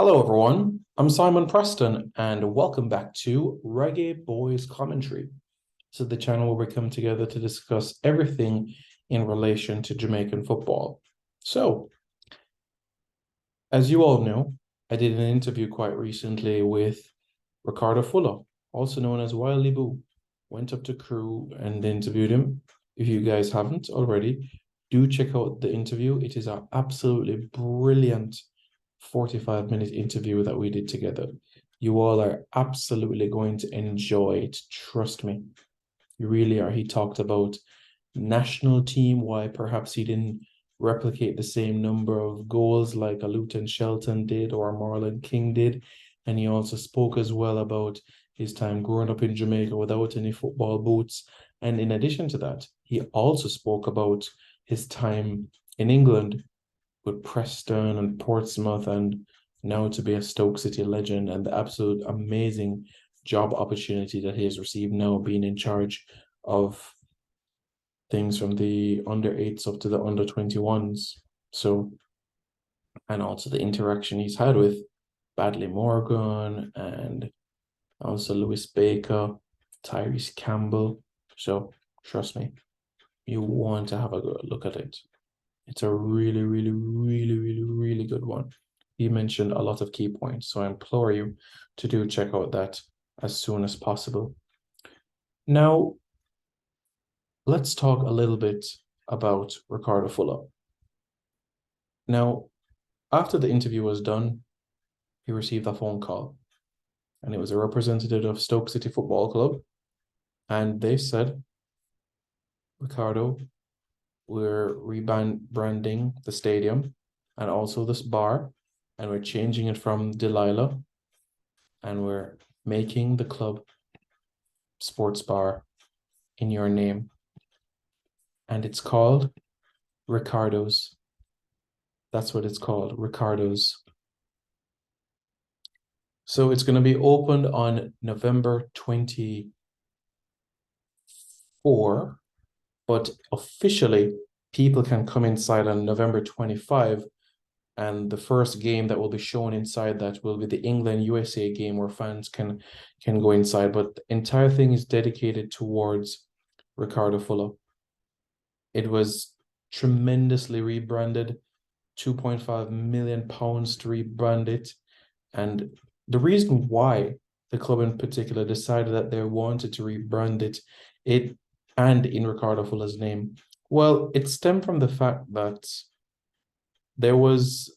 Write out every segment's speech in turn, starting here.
Hello, everyone. I'm Simon Preston, and welcome back to Reggae Boys Commentary. This is the channel where we come together to discuss everything in relation to Jamaican football. So, as you all know, I did an interview quite recently with Ricardo Fuller, also known as Wiley Boo. Went up to Crew and interviewed him. If you guys haven't already, do check out the interview. It is an absolutely brilliant 45-minute interview that we did together. You all are absolutely going to enjoy it. Trust me. You really are. He talked about national team, why perhaps he didn't replicate the same number of goals like a Luton Shelton did or a Marlon King did. And he also spoke as well about his time growing up in Jamaica without any football boots. And in addition to that, he also spoke about his time in England with Preston and Portsmouth, and now to be a Stoke City legend, and the absolute amazing job opportunity that he has received now, being in charge of things from the under eights up to the under 21s. So, and also the interaction he's had with Badley Morgan and also Lewis Baker, Tyrese Campbell. So, trust me, you want to have a good look at it. It's a really, really, really, really, really good one. He mentioned a lot of key points, so I implore you to do check out that as soon as possible. Now, let's talk a little bit about Ricardo Fuller. Now, after the interview was done, he received a phone call, and it was a representative of Stoke City Football Club, and they said, Ricardo, we're rebranding the stadium and also this bar, and we're changing it from Delilah, and we're making the club sports bar in your name. And it's called Ricardo's. That's what it's called, Ricardo's. So it's going to be opened on November 24, but officially people can come inside on November 25. And the first game that will be shown inside that will be the England-USA game where fans can go inside. But the entire thing is dedicated towards Ricardo Fuller. It was tremendously rebranded, £2.5 million to rebrand it. And the reason why the club in particular decided that they wanted to rebrand it and in Ricardo Fuller's name, well, it stemmed from the fact that there is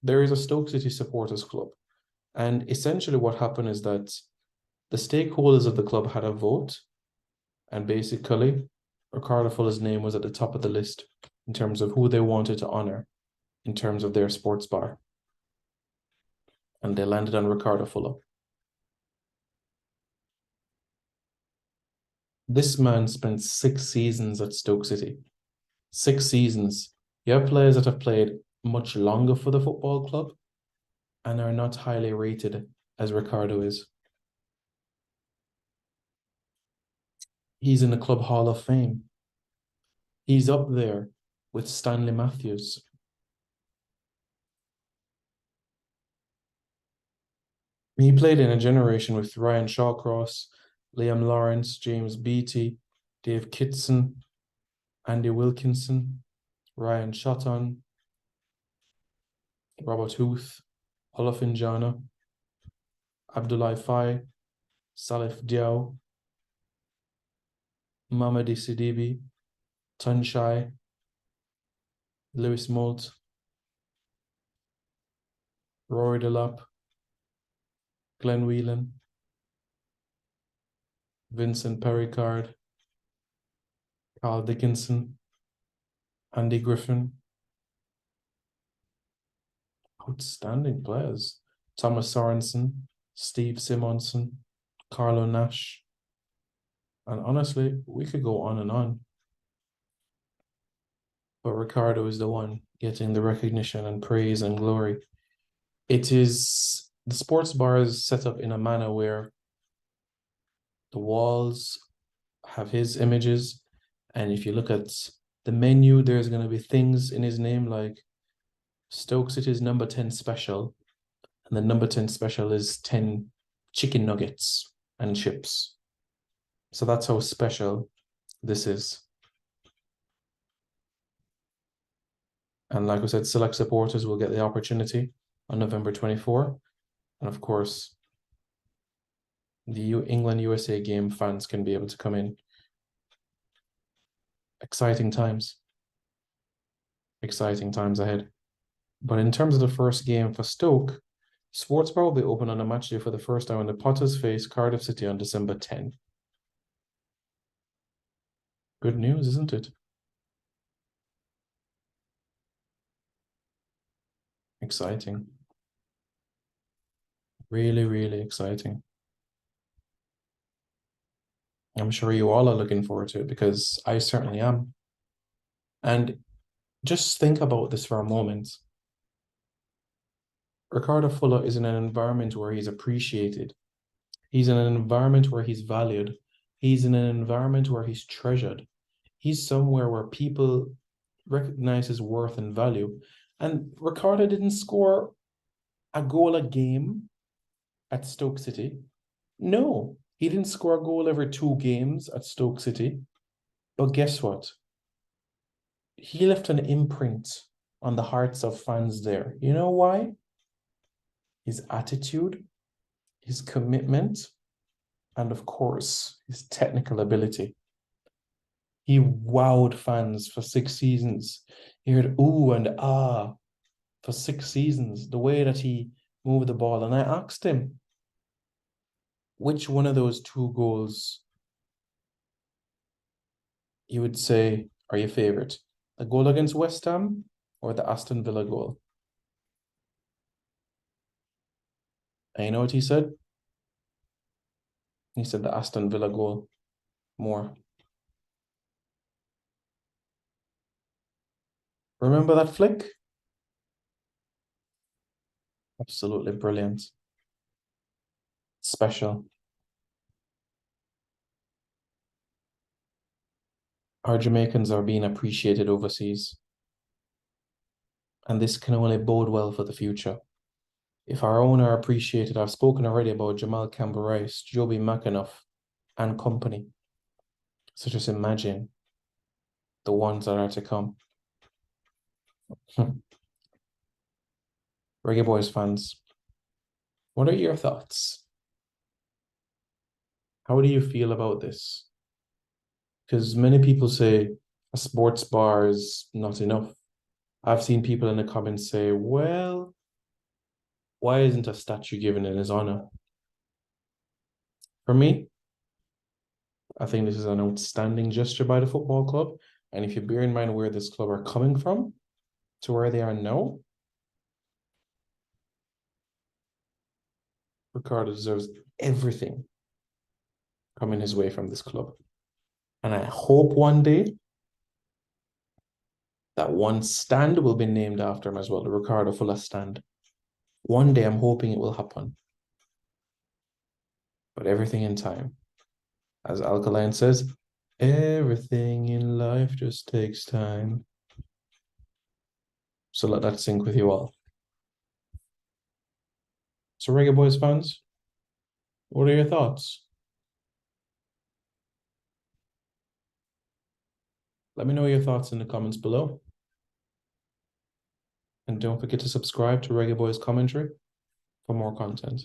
a Stoke City supporters club. And essentially what happened is that the stakeholders of the club had a vote, and basically Ricardo Fuller's name was at the top of the list in terms of who they wanted to honor in terms of their sports bar. And they landed on Ricardo Fuller. This man spent 6 seasons at Stoke City. 6 seasons. You have players that have played much longer for the football club and are not highly rated as Ricardo is. He's in the Club Hall of Fame. He's up there with Stanley Matthews. He played in a generation with Ryan Shawcross, Liam Lawrence, James Beattie, Dave Kitson, Andy Wilkinson, Ryan Shotton, Robert Huth, Olofinjana, Abdoulaye Faye, Salif Diao, Mamadi Sidibe, Tunshai, Lewis Moult, Rory Delap, Glenn Whelan, Vincent Perricard, Carl Dickinson, Andy Griffin. Outstanding players. Thomas Sorensen, Steve Simonson, Carlo Nash. And honestly, we could go on and on. But Ricardo is the one getting the recognition and praise and glory. It is the sports bar is set up in a manner where the walls have his images. And if you look at the menu, there's going to be things in his name like Stoke City's number 10 special. And the number 10 special is 10 chicken nuggets and chips. So that's how special this is. And like I said, select supporters will get the opportunity on November 24. And of course, the England-USA game fans can be able to come in. Exciting times. Exciting times ahead. But in terms of the first game for Stoke, Sports Bar will be open on a match day for the first time when the Potters face Cardiff City on December 10. Good news, isn't it? Exciting. Really, really exciting. I'm sure you all are looking forward to it because I certainly am. And just think about this for a moment. Ricardo Fuller is in an environment where he's appreciated. He's in an environment where he's valued. He's in an environment where he's treasured. He's somewhere where people recognize his worth and value. And Ricardo didn't score a goal a game at Stoke City. No, he didn't score a goal every 2 games at Stoke City. But guess what? He left an imprint on the hearts of fans there. You know why? His attitude, his commitment, and of course, his technical ability. He wowed fans for 6 seasons. He heard ooh and ah for 6 seasons, the way that he moved the ball. And I asked him, which one of those 2 goals you would say are your favorite? The goal against West Ham or the Aston Villa goal? And you know what he said? He said the Aston Villa goal more. Remember that flick? Absolutely brilliant. Special. Our Jamaicans are being appreciated overseas. And this can only bode well for the future. If our own are appreciated, I've spoken already about Jamal Campbell-Rice, Joby McAnuff, and company. So just imagine the ones that are to come. Reggae Boys fans, what are your thoughts? How do you feel about this? Because many people say a sports bar is not enough. I've seen people in the comments say, well, why isn't a statue given in his honor? For me, I think this is an outstanding gesture by the football club. And if you bear in mind where this club are coming from to where they are now, Ricardo deserves everything coming his way from this club. And I hope one day that one stand will be named after him as well, the Ricardo Fuller stand. One day I'm hoping it will happen. But everything in time. As Alkaline says, everything in life just takes time. So let that sink with you all. So Reggae Boys fans, what are your thoughts? Let me know your thoughts in the comments below. And don't forget to subscribe to Reggae Boys Commentary for more content.